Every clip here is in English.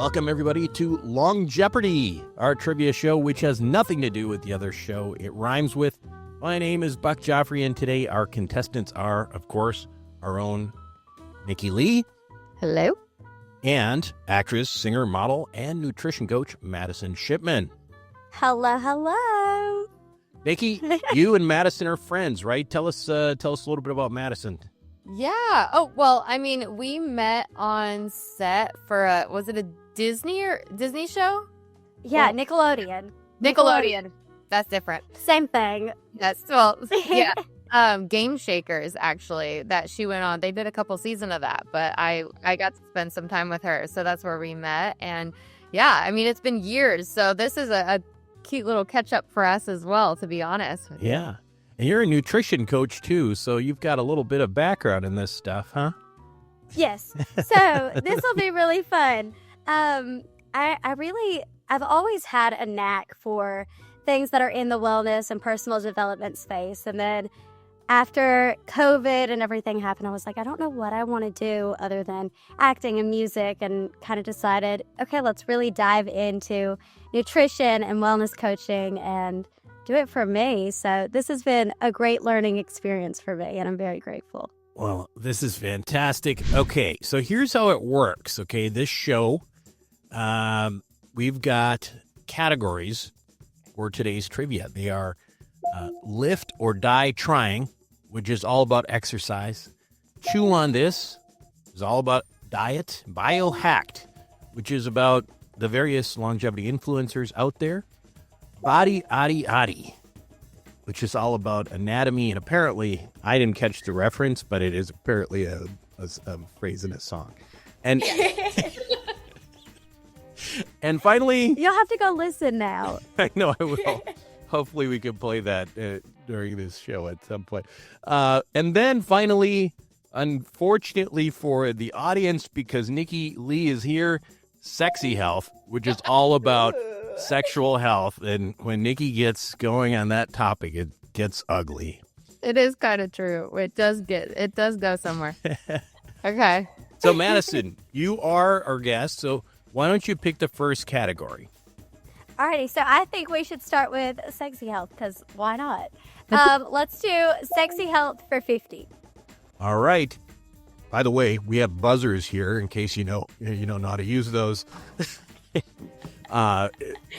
Welcome, everybody, to Longeopardy, our trivia show, which has nothing to do with the other show it rhymes with. My name is Buck Joffrey, and today our contestants are, of course, our own Nikki Leigh. Hello. And actress, singer, model, and nutrition coach, Madisyn Shipman. Hello, hello. Nikki, you and Madisyn are friends, right? Tell us a little bit about Madisyn. Yeah. Oh, well, I mean, we met on set for was it a Disney show? Yeah, Well, Nickelodeon. That's different. Same thing. That's yeah. Game Shakers, actually, that she went on. They did a couple seasons of that, but I got to spend some time with her, so that's where we met. And yeah, I mean, it's been years, so this is a cute little catch up for us as well, to be honest with you. Yeah. And you're a nutrition coach, too, so you've got a little bit of background in this stuff, huh? Yes. So this will be really fun. I've always had a knack for things that are in the wellness and personal development space. And then after COVID and everything happened, I was like, I don't know what I want to do other than acting and music, and kind of decided, okay, let's really dive into nutrition and wellness coaching and do it for me. So this has been a great learning experience for me, and I'm very grateful. Well, this is fantastic. Okay, so here's how it works. Okay, this show, we've got categories for today's trivia. They are Lift or Die Trying, which is all about exercise. Chew on This is all about diet. Biohacked, which is about the various longevity influencers out there. Body Adi Adi, which is all about anatomy, and apparently, I didn't catch the reference, but it is apparently a phrase in a song. And and finally, You'll have to go listen now. I know I will. Hopefully, we can play that during this show at some point. And then finally, unfortunately for the audience, because Nikki Leigh is here, Sexy Health, which is all about sexual health. And when Nikki gets going on that topic, it gets ugly. It is kind of true. It does go somewhere. Okay. So, Madisyn, you are our guest, so why don't you pick the first category? Alrighty, so I think we should start with sexy health, because why not? Let's do sexy health for 50. All right. By the way, we have buzzers here in case you know how to use those.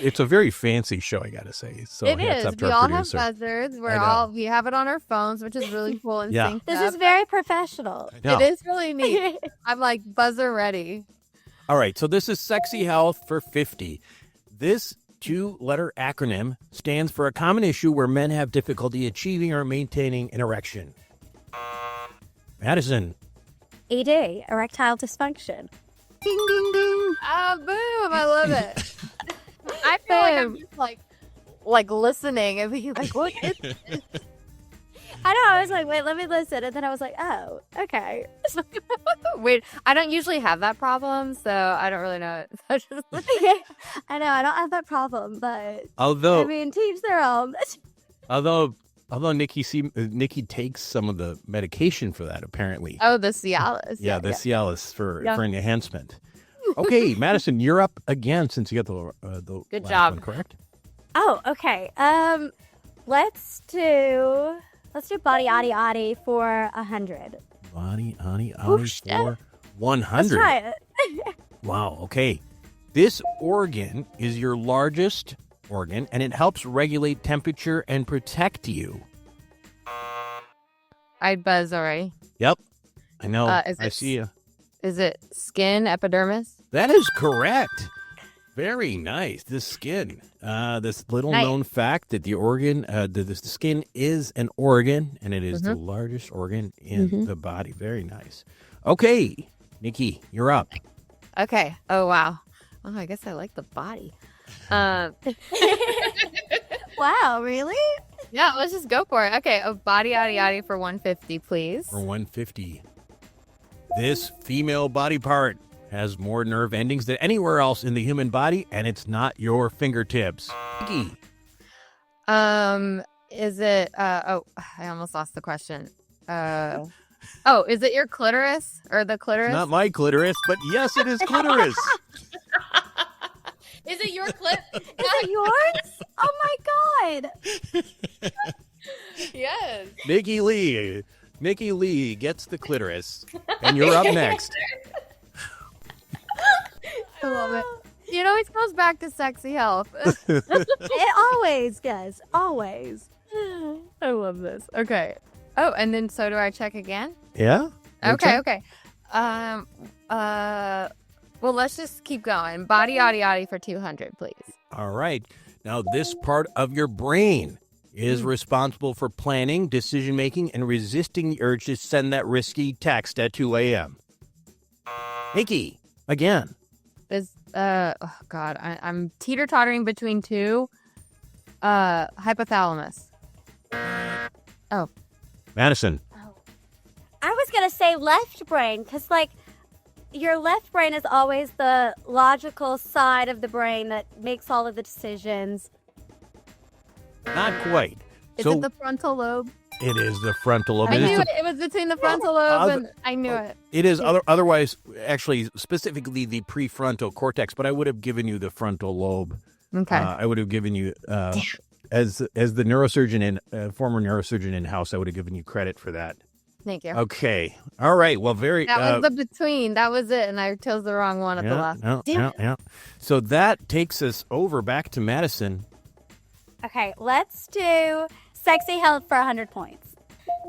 It's a very fancy show, I gotta say. So It hats is. up to We our all producer. have buzzards. I know. We have it on our phones, which is really cool and Yeah. synced This up. is very professional. I know. It is really neat. I'm like buzzer ready. All right, so this is Sexy Health for 50. This two-letter acronym stands for a common issue where men have difficulty achieving or maintaining an erection. Madisyn. ED, erectile dysfunction. Ding, ding, ding. Ah, boom! I love it. I feel like I'm just like listening and being like, what is this? I know, I was like, wait, let me listen. And then I was like, oh, okay. Wait, I don't usually have that problem, so I don't really know it. I know, I don't have that problem, but Although I mean, teach their own. Although Nikki takes some of the medication for that, apparently. Oh, the Cialis. Yeah, the Cialis for Yeah. enhancement. Okay, Madisyn, you're up again since you got the Good last job. one, correct? Oh, okay. Let's do body adi adi for 100. Body, Ani, Oh, Ani shit. for Let's 100. try it. Wow, okay. This organ is your largest organ, and it helps regulate temperature and protect you. I'd buzz already. Yep, I know. Is I it- see you. Is it skin, epidermis? That is correct. Very nice. The skin. This little Nice. known fact that the organ, the skin is an organ, and it is the Mm-hmm. largest organ in the body. Very nice. Okay, Nikki, you're up. Okay. Oh, wow. Oh, I guess I like the body. Wow, really? Yeah, let's just go for it. Okay, a body yaddy yaddy for 150, please. For 150. This female body part has more nerve endings than anywhere else in the human body, and it's not your fingertips. Nikki. Is it I almost lost the question. Is it your clitoris or the clitoris? Not my clitoris, but yes, it is clitoris. it your clip? Is it yours? Oh my God. Yes. Nikki Leigh gets the clitoris, and you're up next. I love it. It always goes back to sexy health. It always does. Always. I love this. Okay. Oh, and then so do I check again? Yeah? Okay. Well, let's just keep going. Body, yaddy, yaddy for 200, please. All right. Now, this part of your brain is responsible for planning, decision-making, and resisting the urge to send that risky text at 2 a.m. Nikki, again. Oh God, I'm teeter-tottering between two. Hypothalamus. Oh. Madisyn. I was going to say left brain because, like, your left brain is always the logical side of the brain that makes all of the decisions. Not quite. Is it the frontal lobe? It is the frontal lobe. I knew it. It was between the frontal lobe and I knew it. It is otherwise, actually, specifically the prefrontal cortex, but I would have given you the frontal lobe. Okay. I would have given you, as the neurosurgeon and former neurosurgeon in-house, I would have given you credit for that. Thank you. Okay. All right. Well, that was the between. That was it. And I chose the wrong one at the last. Yeah. So that takes us over back to Madisyn. Okay, let's do sexy health for 100 points.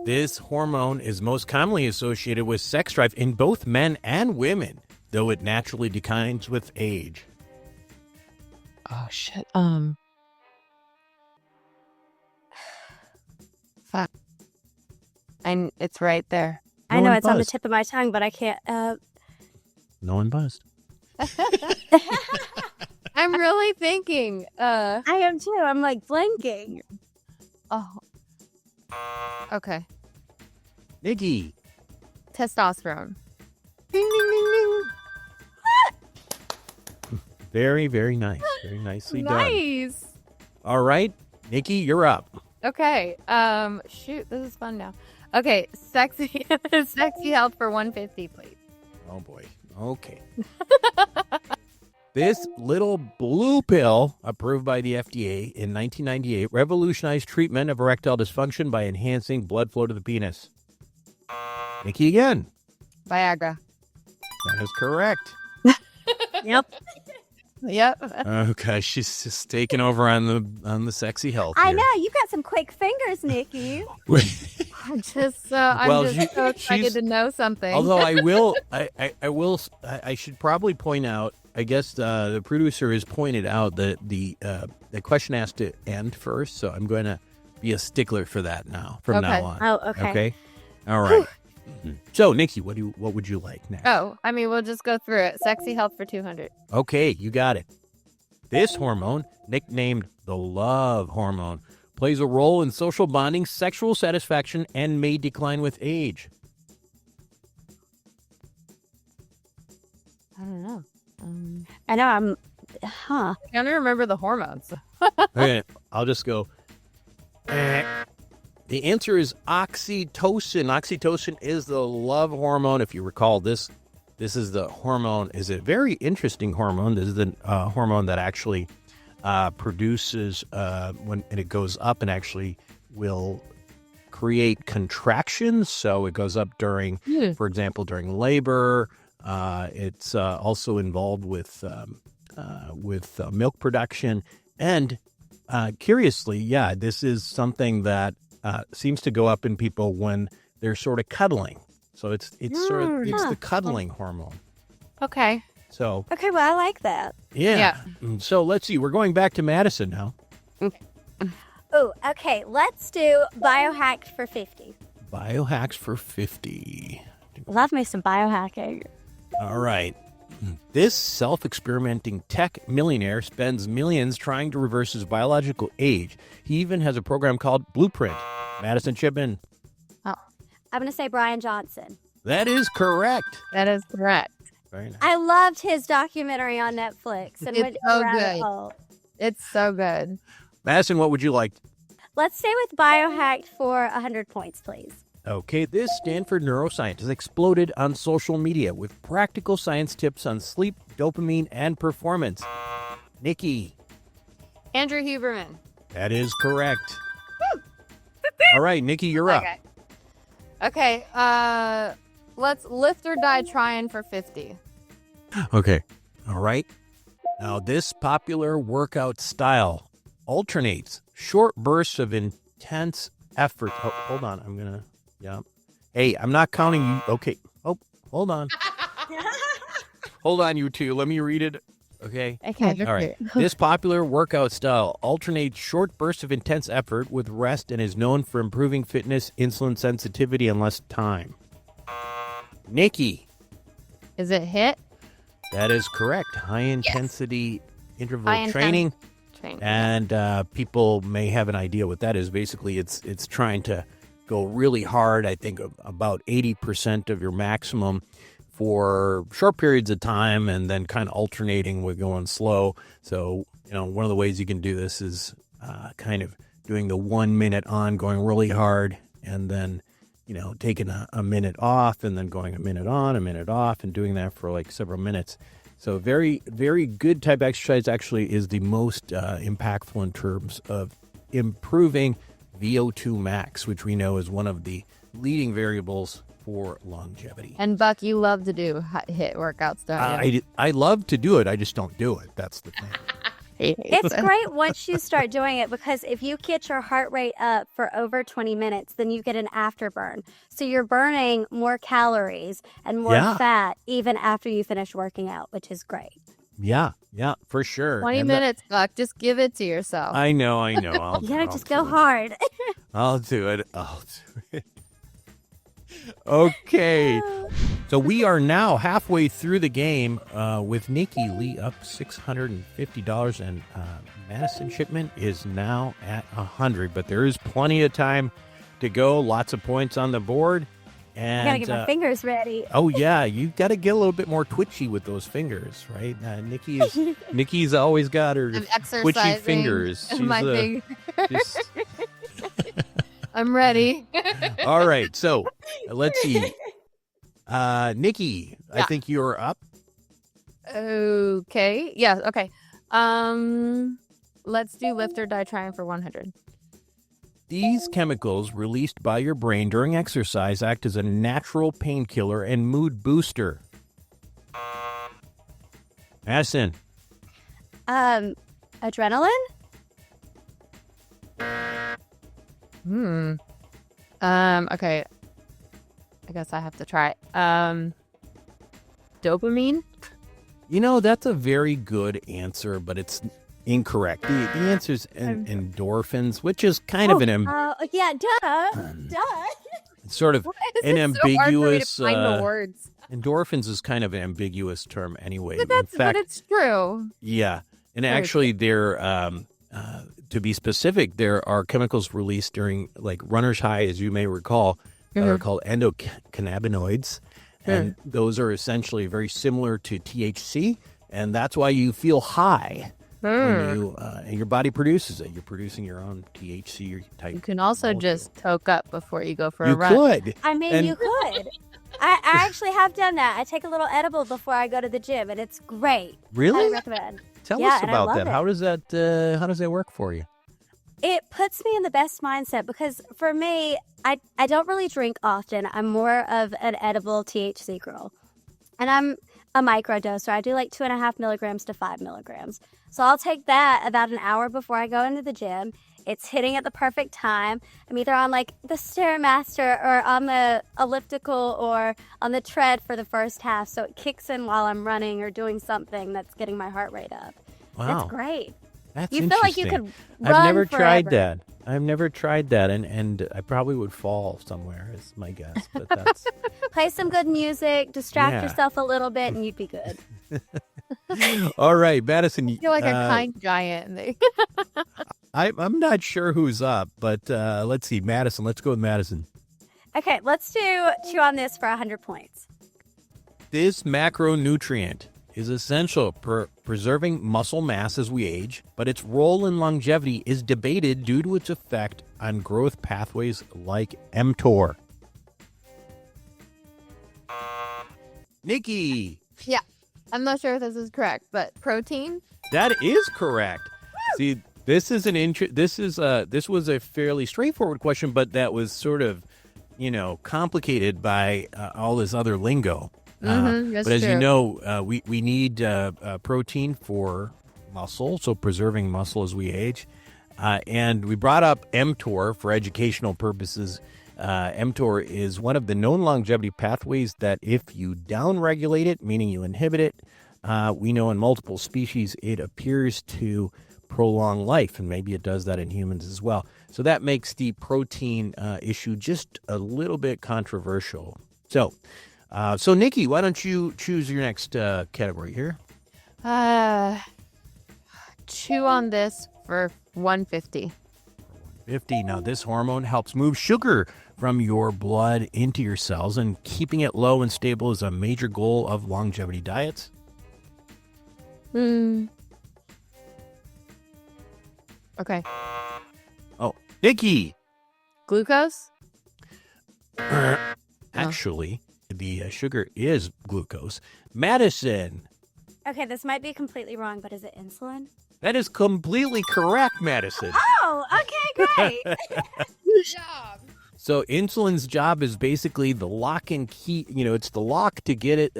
This hormone is most commonly associated with sex drive in both men and women, though it naturally declines with age. Oh, shit. Fuck. And it's right there. I know it's on the tip of my tongue, but I can't. No one buzzed. I'm really thinking. I am too. I'm like blinking. Oh. Okay. Nikki. Testosterone. Ding, ding, ding, ding. Very, very nice. Very nicely done. Nice. All right. Nikki, you're up. Okay. Shoot, this is fun now. Okay, sexy health for 150, please. Oh boy. Okay. This little blue pill, approved by the FDA in 1998, revolutionized treatment of erectile dysfunction by enhancing blood flow to the penis. Nikki again. Viagra. That is correct. Yep. Okay, she's just taking over on the sexy health. I here. know you got some quick fingers, Nikki. I'm just so excited to know something. Although I should probably point out. I guess the producer has pointed out that the question has to end first, so I'm going to be a stickler for that now from now on. Oh, okay. Okay. All right. So, Nikki, what would you like next? Oh, I mean, we'll just go through it. Sexy health for 200. Okay, you got it. This hormone, nicknamed the love hormone, plays a role in social bonding, sexual satisfaction, and may decline with age. I don't know. I know I'm. I can't remember the hormones. Okay, I'll just go. The answer is oxytocin. Oxytocin is the love hormone. If you recall, this is the hormone. Is a very interesting hormone. This is the hormone that actually produces when it goes up and actually will create contractions. So it goes up during, for example, during labor. It's also involved with milk production. And curiously, this is something that seems to go up in people when they're sort of cuddling. So it's the cuddling hormone. Okay. So Okay, well, I like that. yeah. So let's see. We're going back to Madisyn now. Oh, okay. Let's do biohack for 50. Biohacks for 50. Love me some biohacking. All right. This self-experimenting tech millionaire spends millions trying to reverse his biological age. He even has a program called Blueprint. Madisyn Shipman. I'm going to say Brian Johnson. That is correct. That is correct. Very nice. I loved his documentary on Netflix. And It's went so around good. it all. It's so good. Madisyn, what would you like? Let's stay with biohacked for 100 points, please. Okay, this Stanford neuroscientist exploded on social media with practical science tips on sleep, dopamine, and performance. Nikki. Andrew Huberman. That is correct. All right, Nikki, you're up. Okay. Let's lift or die trying for 50. Okay. All right. Now, this popular workout style alternates short bursts of intense effort. Oh, hold on. I'm going to, yeah. Hey, I'm not counting you. Okay. Oh, hold on. Hold on, you two. Let me read it. Okay. Okay. All right. This popular workout style alternates short bursts of intense effort with rest and is known for improving fitness, insulin sensitivity, and less time. Nikki. Is it HIIT? That is correct. High intensity interval High training. Training. And people may have an idea what that is. Basically, it's trying to go really hard. I think about 80% of your maximum for short periods of time, and then kind of alternating with going slow. So, one of the ways you can do this is kind of doing the 1 minute on, going really hard, and then, taking a minute off, and then going a minute on, a minute off, and doing that for like several minutes. So very, very good type of exercise actually is the most impactful in terms of improving VO2 max, which we know is one of the leading variables for longevity. And Buck, you love to do HIIT workouts, don't you? I love to do it. I just don't do it. That's the thing. It's great once you start doing it, because if you get your heart rate up for over 20 minutes, then you get an afterburn. So you're burning more calories and more fat even after you finish working out, which is great. Yeah, for sure. 20 minutes, Buck. Just give it to yourself. I know. You gotta just go hard. I'll do it. Okay. So we are now halfway through the game with Nikki. Leigh up $650, and Madisyn Shipman is now at 100. But there is plenty of time to go. Lots of points on the board. And I gotta get my fingers ready. Oh yeah, you got to get a little bit more twitchy with those fingers, right? Nikki's always got her twitchy fingers. My fingers. I'm ready. All right, so let's see. Nikki, I think you're up. Okay. Yeah. Okay. Let's do lift or die trying for 100. These chemicals released by your brain during exercise act as a natural painkiller and mood booster. Madisyn. Adrenaline? Okay. I guess I have to try. Dopamine? That's a very good answer, but it's incorrect. The answer is endorphins, which is kind of an it's sort of an ambiguous. So hard for me to find the words. Endorphins is kind of an ambiguous term anyway. But it's true. Yeah, and actually, they're to be specific, there are chemicals released during like runner's high, as you may recall, that are called endocannabinoids, and those are essentially very similar to THC, and that's why you feel high. When you and your body produces it. You're producing your own THC type. You can also just toke up before you go for a run. You could. I mean, you could. I actually have done that. I take a little edible before I go to the gym, and it's great. Really? I recommend. Tell us about that. How does that work for you? It puts me in the best mindset, because for me, I don't really drink often. I'm more of an edible THC girl. And I'm a microdoser. I do like 2.5 milligrams to 5 milligrams. So I'll take that about an hour before I go into the gym. It's hitting at the perfect time. I'm either on like the Stairmaster or on the elliptical or on the tread for the first half. So it kicks in while I'm running or doing something that's getting my heart rate up. Wow. That's great. That's you feel like you could run I've never forever. tried that. I've never tried that, and I probably would fall somewhere, is my guess. But that's Play some good music, distract yourself a little bit, and you'd be good. all right, Madisyn. I feel like a kind giant. I'm not sure who's up, but let's see. Madisyn, let's go with Madisyn. Okay, let's do chew on this for 100 points. This macronutrient is essential for preserving muscle mass as we age, but its role in longevity is debated due to its effect on growth pathways like mTOR. Nikki. Yeah, I'm not sure if this is correct, but protein? That is correct. See, this is this was a fairly straightforward question, but that was sort of, complicated by all this other lingo. That's but as true. you know, we need protein for muscle, so preserving muscle as we age. And we brought up mTOR for educational purposes. mTOR is one of the known longevity pathways that if you downregulate it, meaning you inhibit it, we know in multiple species it appears to prolong life, and maybe it does that in humans as well. So that makes the protein issue just a little bit controversial. So Nikki, why don't you choose your next category here? Chew on this for 150. 50. Now, this hormone helps move sugar from your blood into your cells, and keeping it low and stable is a major goal of longevity diets. Okay. Oh, Nikki. Glucose? Actually, the sugar is glucose. Madisyn. Okay, this might be completely wrong, but is it insulin? That is completely correct, Madisyn. Oh, okay, great. Good job. So insulin's job is basically the lock and key. It's the lock to get it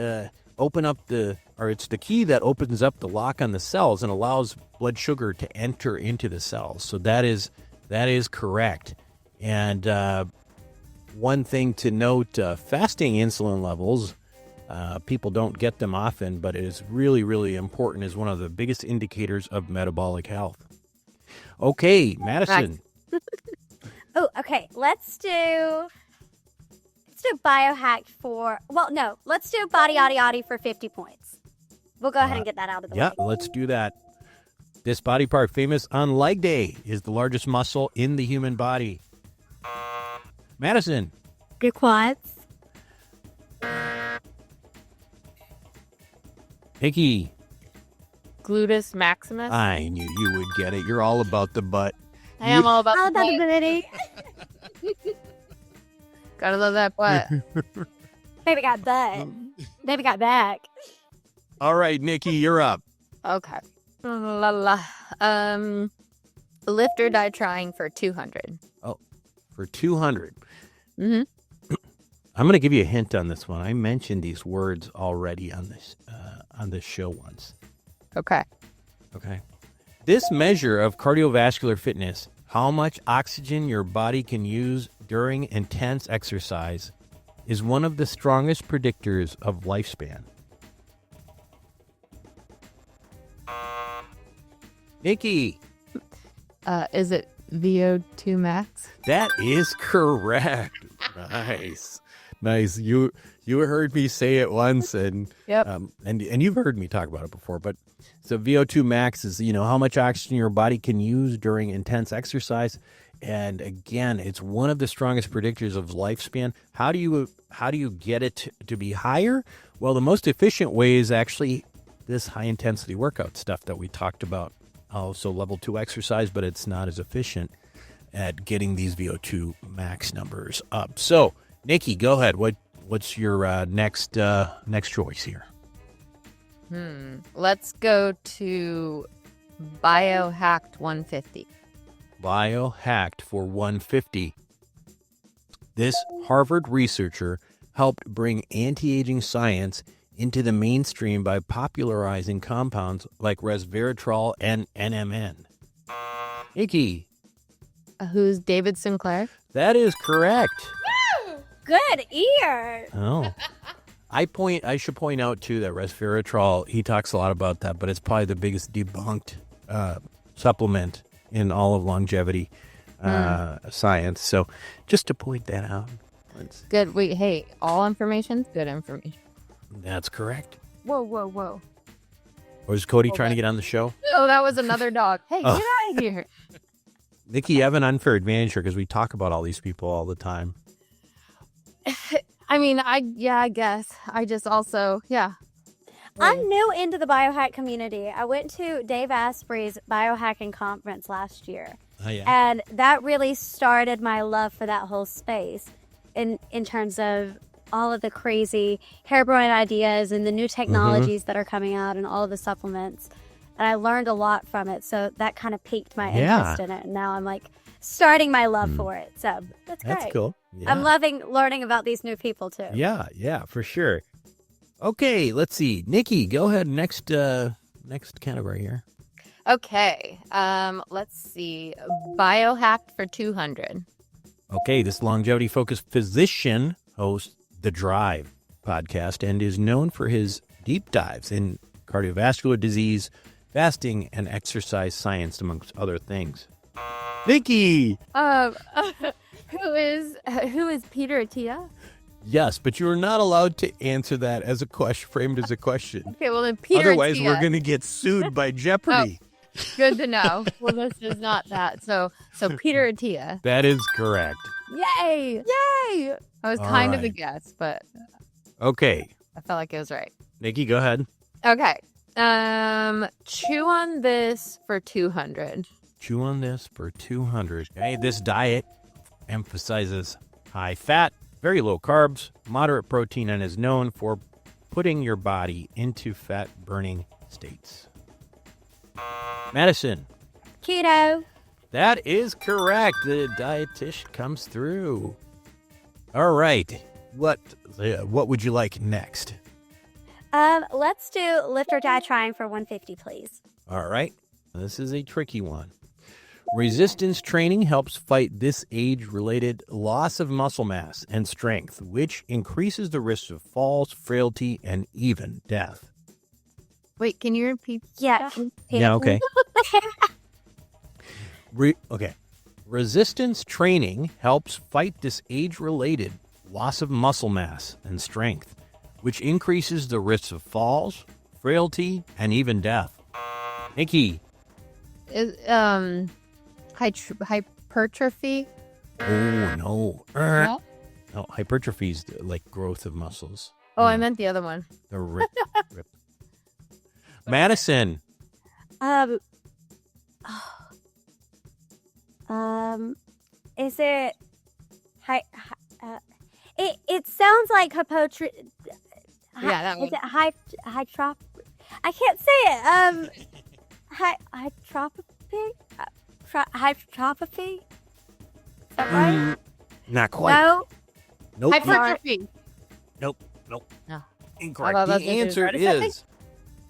it's the key that opens up the lock on the cells and allows blood sugar to enter into the cells. So that is correct. And one thing to note, fasting insulin levels, people don't get them often, but it is really, really important as one of the biggest indicators of metabolic health. Okay, Madisyn. Oh, okay. Let's do biohack let's do body yaddy yaddy for 50 points. We'll go ahead and get that out of the way. Yeah, let's do that. This body part, famous on leg day, is the largest muscle in the human body. Madisyn. Your quads. Nikki. Gluteus maximus? I knew you would get it. You're all about the butt. I am all about All the about the ability. Gotta love that butt. Baby got butt. Baby got back. All right, Nikki, you're up. Okay. La la. Lift or die trying for 200. Oh, for 200. Mm-hmm. I'm going to give you a hint on this one. I mentioned these words already on this show once. Okay. Okay. This measure of cardiovascular fitness, how much oxygen your body can use during intense exercise, is one of the strongest predictors of lifespan. Nikki. Is it VO2 max? That is correct. Nice. You heard me say it once, and Yep. and you've heard me talk about it before. But so VO2 max is how much oxygen your body can use during intense exercise, and again, it's one of the strongest predictors of lifespan. How do you get it to be higher? Well, the most efficient way is actually this high intensity workout stuff that we talked about. Also, level 2 exercise, but it's not as efficient at getting these VO2 max numbers up. So, Nikki, go ahead. What's your next choice here? Let's go to biohacked 150. Biohacked for 150. This Harvard researcher helped bring anti-aging science into the mainstream by popularizing compounds like resveratrol and NMN. Nikki. Who's David Sinclair? That is correct. Good ear. Oh. I should point out, too, that resveratrol, he talks a lot about that, but it's probably the biggest debunked supplement in all of longevity science. So just to point that out. Good. Wait, hey, all information's good information. That's correct. Whoa. Was Cody trying to get on the show? Oh, that was another dog. Hey, get out of here. Nikki, you have an unfair advantage here because we talk about all these people all the time. I mean, I guess. I just also, I'm new into the biohack community. I went to Dave Asprey's biohacking conference last year. Oh, yeah. And that really started my love for that whole space in terms of all of the crazy harebrained ideas and the new technologies that are coming out and all of the supplements. and I learned a lot from it. So that kind of piqued my Yeah. interest in it. And now I'm like starting my love for it. So that's great. That's cool. Yeah. I'm loving learning about these new people too. Yeah, for sure. Okay, let's see. Nikki, go ahead. Next category here. Okay. Let's see. Biohacked for 200. Okay, this longevity-focused physician hosts The Drive podcast and is known for his deep dives in cardiovascular disease, fasting, and exercise science, amongst other things. Nikki! Who is Peter Attia? Yes, but you are not allowed to answer that as a question, framed as a question. Okay, well then Peter Otherwise, Attia. we're going to get sued by Jeopardy. Good to know. Well, this is not that. So Peter Attia. That is correct. Yay! Yay! I was All kind of a right. guess, but Okay, I felt like it was right. Nikki, go ahead. Okay. Chew on this for 200. Chew on this for 200. Okay, this diet emphasizes high fat, very low carbs, moderate protein, and is known for putting your body into fat burning states. Madisyn, Keto. that is correct. The dietitian comes through. All right. What would you like next? Let's do lift or die trying for 150, please. All right. This is a tricky one. Resistance training helps fight this age-related loss of muscle mass and strength, which increases the risk of falls, frailty, and even death. Wait, can you repeat? Yeah. Yeah, okay. Okay. Resistance training helps fight this age-related loss of muscle mass and strength, which increases the risk of falls, frailty, and even death. Nikki. Is hypertrophy? Oh, no. No? No, hypertrophy is like growth of muscles. Oh, I meant the other one. The rip. Madisyn. Is it it sounds like Yeah, that one. Is it hytrop? I can't say it. Hytropathy? Hytropathy? Is that right? Not quite. No. Nope. Hypertrophy. Nope. No. Incorrect. I thought The that's what answer you were trying to is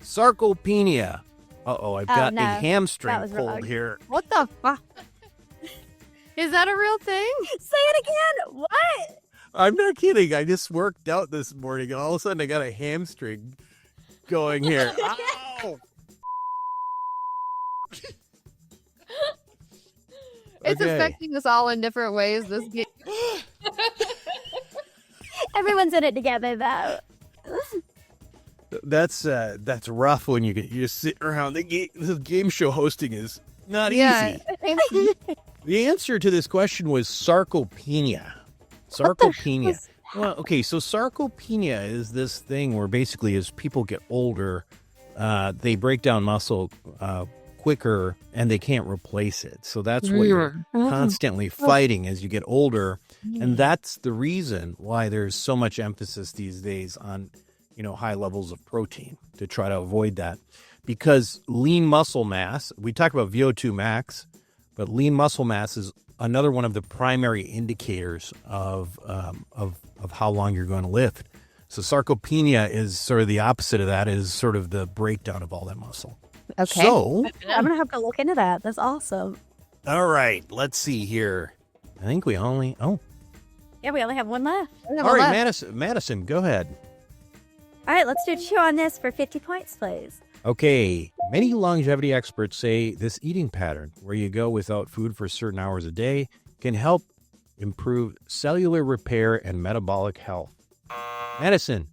sarcopenia. Uh-oh, I've got no. a That hamstring was pulled wrong. here. What the fuck? Is that a real thing? Say it again. What? I'm not kidding. I just worked out this morning, and all of a sudden I got a hamstring going here. Ow! It's Okay. affecting us all in different ways. This Everyone's in it together, though. That's rough when you just sit around. The game show hosting is not yeah. easy. The answer to this question was sarcopenia. Sarcopenia. Well, okay, so sarcopenia is this thing where basically as people get older, they break down muscle quicker and they can't replace it. So that's what you're constantly fighting as you get older. And that's the reason why there's so much emphasis these days on, high levels of protein to try to avoid that. Because lean muscle mass, we talk about VO2 max, but lean muscle mass is another one of the primary indicators of how long you're going to live. So sarcopenia is sort of the opposite of that, is sort of the breakdown of all that muscle. Okay. So, I'm going to have to look into that. That's awesome. all right, let's see here. I think we only, Yeah, we only have one left. all right, Madisyn, go ahead. All right, let's do chew on this for 50 points, please. Okay, many longevity experts say this eating pattern, where you go without food for certain hours a day, can help improve cellular repair and metabolic health. Madisyn,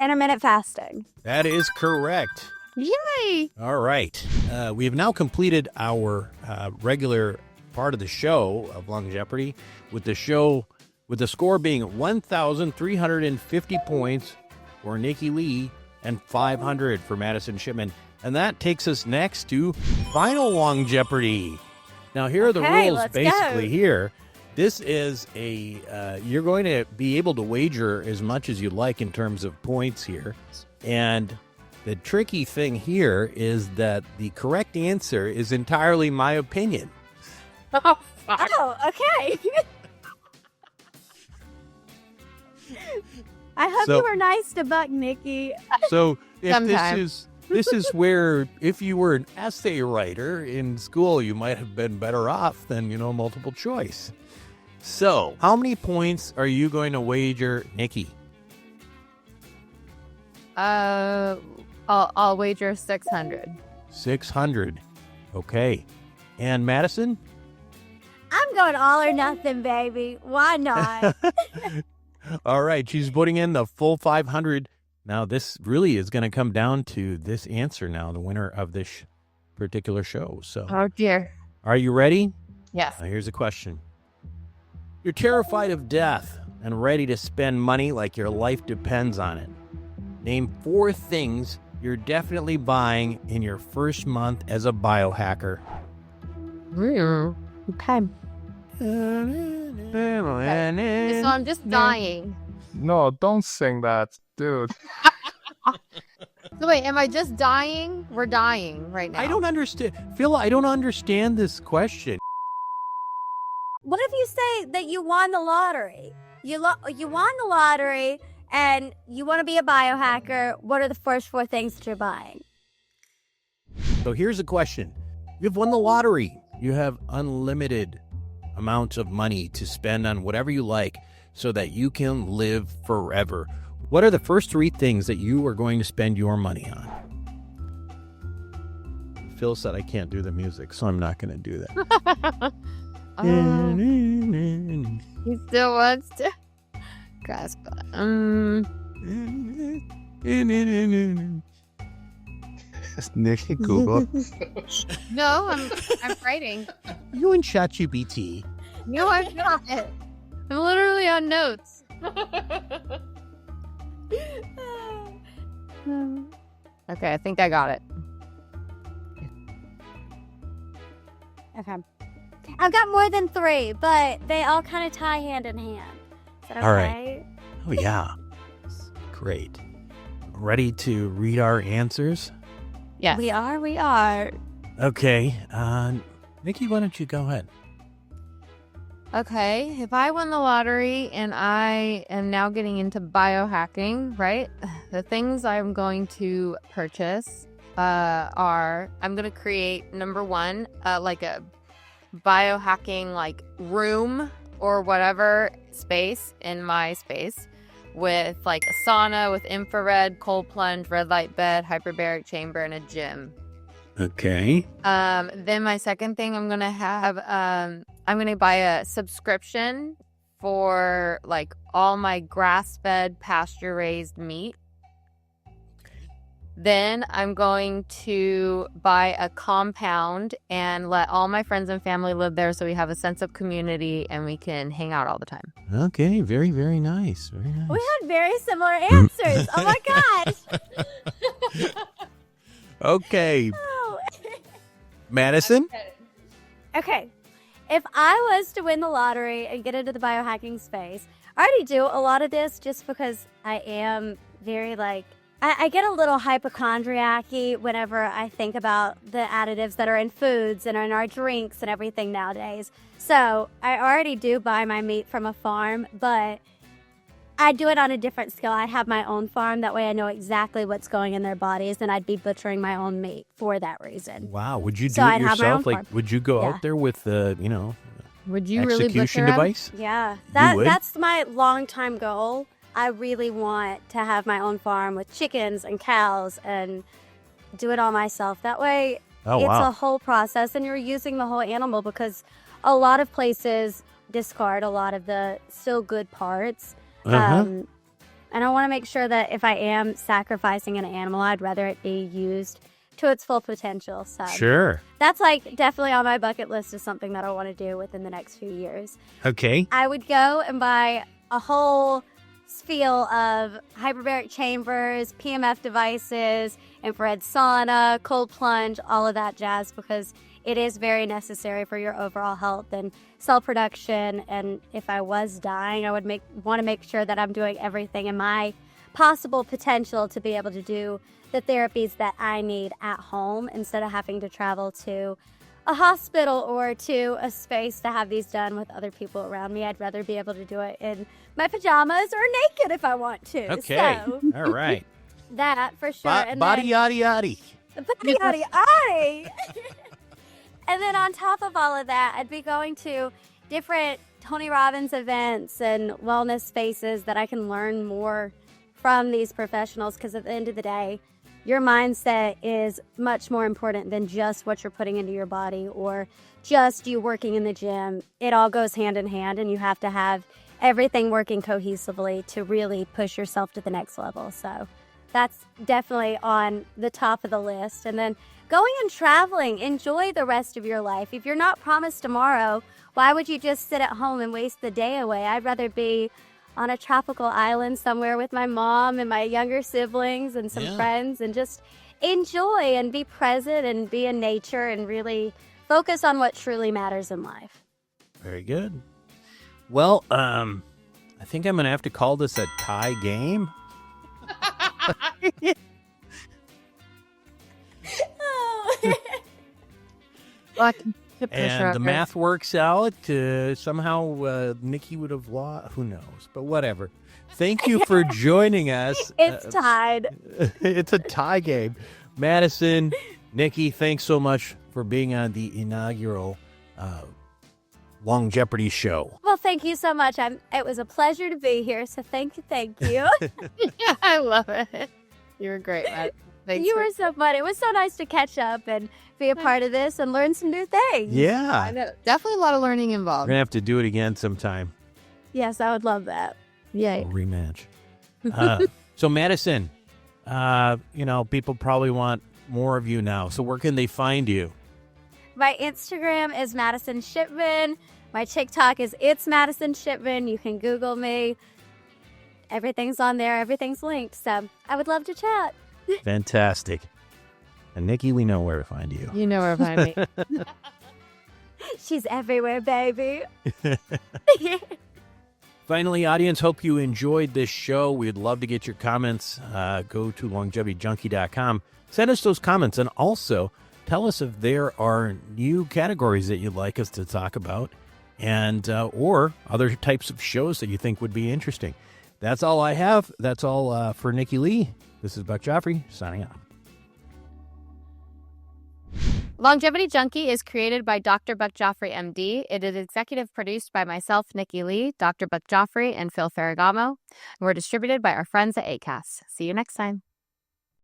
Intermittent fasting. that is correct. Yay! All right, we have now completed our regular part of the show of Longeopardy, with the score being 1,350 points for Nikki Leigh and 500 for Madisyn Shipman. And that takes us next to Final Longeopardy. Now, here are the Okay, rules let's basically go. here. This is you're going to be able to wager as much as you like in terms of points here. And The tricky thing here is that the correct answer is entirely my opinion. Oh, fuck. Oh, okay. I hope So- you were nice to Buck, Nikki. So if Sometimes. this is where if you were an essay writer in school, you might have been better off than, multiple choice. So how many points are you going to wager, Nikki? I'll wager 600. 600. Okay. And Madisyn? I'm going all or nothing, baby. Why not? All right. She's putting in the full 500. Now, this really is going to come down to this answer now, the winner of this particular show. So, Oh, dear. are you ready? Yes. Now, here's a question. You're terrified of death and ready to spend money like your life depends on it. Name 4 things you're definitely buying in your first month as a biohacker. Okay. So I'm just dying. No, don't sing that, dude. So wait, am I just dying? We're dying right now. I don't understand. Phil, I don't understand this question. What if you say that you won the lottery? You won the lottery and you want to be a biohacker. What are the first 4 things that you're buying? So here's a question. You've won the lottery. You have unlimited amounts of money to spend on whatever you like so that you can live forever. What are the first 3 things that you are going to spend your money on? Phil said I can't do the music, so I'm not going to do that. He still wants to grasp. Nikki, Google. No, I'm writing. You and ChatGPT. No, I'm not. I'm literally on notes. Okay, I think I got it. Okay. I've got more than 3, but they all kind of tie hand in hand. Is that okay? All right. Oh, yeah. Great. Ready to read our answers? Yes. We are. Okay. Nikki, why don't you go ahead? Okay, if I won the lottery and I am now getting into biohacking, right? The things I'm going to purchase are I'm going to create, number 1, like a biohacking like room or whatever space in my space with like a sauna with infrared, cold plunge, red light bed, hyperbaric chamber, and a gym. Okay. Then my second thing I'm gonna have, I'm gonna buy a subscription for like all my grass-fed, pasture-raised meat. Then I'm going to buy a compound and let all my friends and family live there so we have a sense of community and we can hang out all the time. Okay. Very, very nice. Very nice. We had very similar answers. Oh my gosh. Okay. Oh. Madisyn? Okay. If I was to win the lottery and get into the biohacking space, I already do a lot of this just because I am very I get a little hypochondriac-y whenever I think about the additives that are in foods and in our drinks and everything nowadays. So I already do buy my meat from a farm, but I do it on a different scale. I have my own farm. That way I know exactly what's going in their bodies, and I'd be butchering my own meat for that reason. Wow. Would you do So it I'd have my yourself? own Like, farm. would you go Yeah. out there with the, Would you really execution butcher 'em? device? Yeah, would? that's my long-time goal. I really want to have my own farm with chickens and cows and do it all myself. That way Oh, it's wow. a whole process and you're using the whole animal, because a lot of places discard a lot of the still good parts. Uh-huh. And I want to make sure that if I am sacrificing an animal, I'd rather it be used to its full potential. So Sure. that's definitely on my bucket list is something that I want to do within the next few years. Okay. I would go and buy a whole spiel of hyperbaric chambers, PMF devices, infrared sauna, cold plunge, all of that jazz, because it is very necessary for your overall health and cell production. And if I was dying, I would want to make sure that I'm doing everything in my possible potential to be able to do the therapies that I need at home instead of having to travel to a hospital or to a space to have these done with other people around me. I'd rather be able to do it in my pajamas or naked if I want to. Okay. So, All right. that for sure. And Body then, yaddy yaddy. body, yaddy, yaddy. And then on top of all of that, I'd be going to different Tony Robbins events and wellness spaces that I can learn more from these professionals, because at the end of the day, your mindset is much more important than just what you're putting into your body or just you working in the gym. It all goes hand in hand, and you have to have everything working cohesively to really push yourself to the next level. So that's definitely on the top of the list. And then going and traveling, enjoy the rest of your life. If you're not promised tomorrow, why would you just sit at home and waste the day away? I'd rather be on a tropical island somewhere with my mom and my younger siblings and some friends, and just enjoy and be present and be in nature and really focus on what truly matters in life. Very good. Well, I think I'm going to have to call this a tie game. And the math works out. Somehow Nikki would have lost. Who knows? But whatever. Thank you for joining us. It's tied. It's a tie game. Madisyn, Nikki, thanks so much for being on the inaugural Longeopardy show. Well, thank you so much. It was a pleasure to be here. So thank you. Yeah, I love it. You were great, Matt. You were so fun. It was so nice to catch up and be a part of this and learn some new things. Yeah. I know. Definitely a lot of learning involved. We're going to have to do it again sometime. Yes, I would love that. Yay. A rematch. So Madisyn, people probably want more of you now. So where can they find you? My Instagram is Madisyn Shipman. My TikTok is It's Madisyn Shipman. You can Google me. Everything's on there. Everything's linked. So I would love to chat. Fantastic. And Nikki, we know where to find you. You know where to find me. She's everywhere, baby. Finally, audience, hope you enjoyed this show. We'd love to get your comments. Go to longevitijunky.com. Send us those comments, and also tell us if there are new categories that you'd like us to talk about, and or other types of shows that you think would be interesting. That's all I have. That's all for Nikki Leigh. This is Buck Joffrey signing off. Longevity Junky is created by Dr. Buck Joffrey, MD. It is executive produced by myself, Nikki Leigh, Dr. Buck Joffrey, and Phil Ferragamo. We're distributed by our friends at ACAST. See you next time.